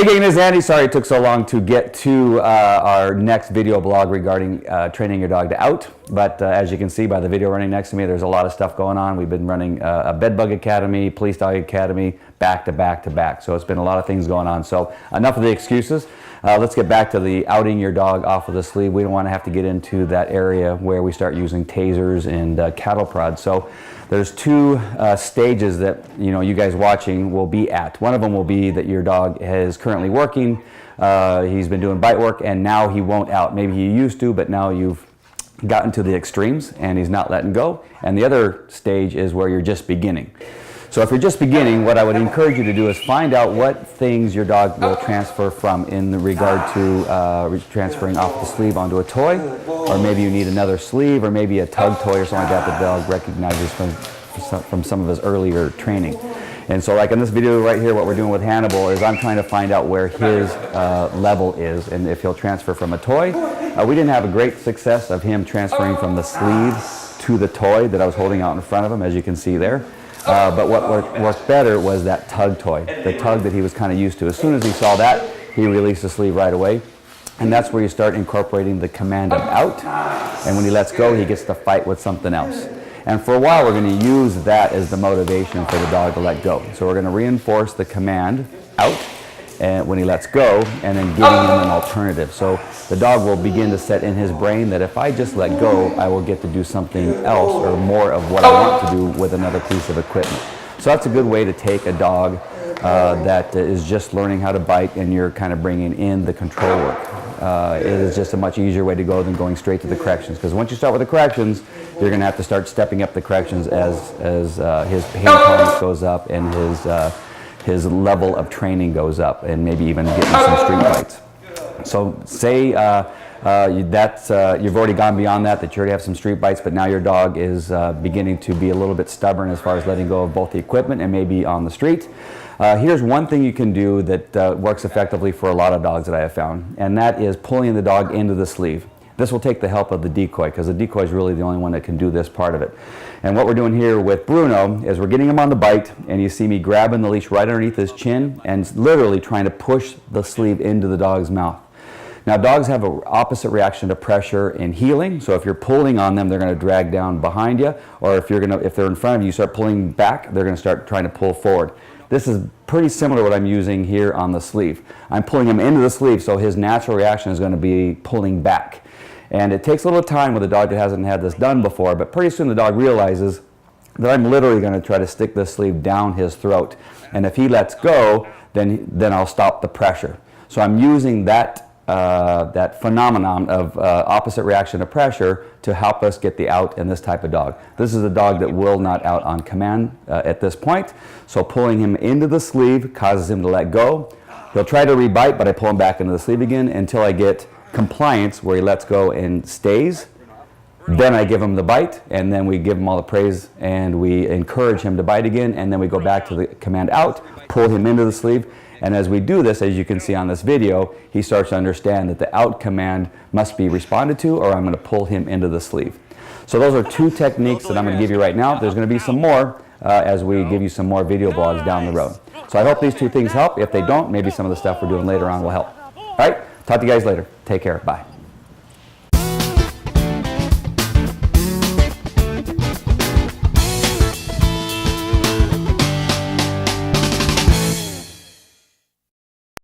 Hey gang, this is Andy. Sorry it took so long to get to our next video blog regarding training your dog to out. But as you can see by the video running next to me, there's a lot of stuff going on. We've been running a bed bug academy, police dog academy, back to back to back. So it's been a lot of things going on. So enough of the excuses. Let's get back to the outing your dog off of the sleeve. We don't want to have to get into that area where we start using tasers and cattle prods. So there's two stages that you guys watching will be at. One of them will be that your dog is currently working. He's been doing bite work and now he won't out. Maybe he used to, but now you've gotten to the extremes and he's not letting go. And the other stage is where you're just beginning. So if you're just beginning, what I would encourage you to do is find out what things your dog will transfer from in regard to transferring off the sleeve onto a toy, or maybe you need another sleeve, or maybe a tug toy or something like that the dog recognizes from some of his earlier training. And so like in this video right here, what we're doing with Hannibal is I'm trying to find out where his level is and if he'll transfer from a toy. We didn't have a great success of him transferring from the sleeve to the toy that I was holding out in front of him, as you can see there. But what worked better was that tug toy, the tug that he was kind of used to. As soon as he saw that, he released the sleeve right away. And that's where you start incorporating the command of out. And when he lets go, he gets to fight with something else. And for a while, we're going to use that as the motivation for the dog to let go. So we're going to reinforce the command out and when he lets go, and then giving him an alternative. So the dog will begin to set in his brain that if I just let go, I will get to do something else or more of what I want to do with another piece of equipment. So that's a good way to take a dog that is just learning how to bite and you're kind of bringing in the control work. It is just a much easier way to go than going straight to the corrections, because once you start with the corrections, you're going to have to start stepping up the corrections as his pain tolerance goes up and his level of training goes up, and maybe even getting some street bites. So say you've already gone beyond that you already have some street bites, but now your dog is beginning to be a little bit stubborn as far as letting go of both the equipment and maybe on the street. Here's one thing you can do that works effectively for a lot of dogs that I have found, and that is pulling the dog into the sleeve. This will take the help of the decoy, because the decoy is really the only one that can do this part of it. And what we're doing here with Bruno is we're getting him on the bite, and you see me grabbing the leash right underneath his chin and literally trying to push the sleeve into the dog's mouth. Now dogs have an opposite reaction to pressure in heeling, so if you're pulling on them, they're going to drag down behind you, or if they're in front of you, you start pulling back, they're going to start trying to pull forward. This is pretty similar to what I'm using here on the sleeve. I'm pulling him into the sleeve, so his natural reaction is going to be pulling back. And it takes a little time with a dog that hasn't had this done before, but pretty soon the dog realizes that I'm literally going to try to stick the sleeve down his throat. And if he lets go, then I'll stop the pressure. So I'm using that phenomenon of opposite reaction to pressure to help us get the out in this type of dog. This is a dog that will not out on command at this point. So pulling him into the sleeve causes him to let go. He'll try to rebite, but I pull him back into the sleeve again until I get compliance where he lets go and stays. Then I give him the bite, and then we give him all the praise and we encourage him to bite again, and then we go back to the command out, pull him into the sleeve. And as we do this, as you can see on this video, he starts to understand that the out command must be responded to, or I'm going to pull him into the sleeve. So those are two techniques that I'm going to give you right now. There's going to be some more as we give you some more video blogs down the road. So I hope these two things help. If they don't, maybe some of the stuff we're doing later on will help. All right, talk to you guys later. Take care. Bye.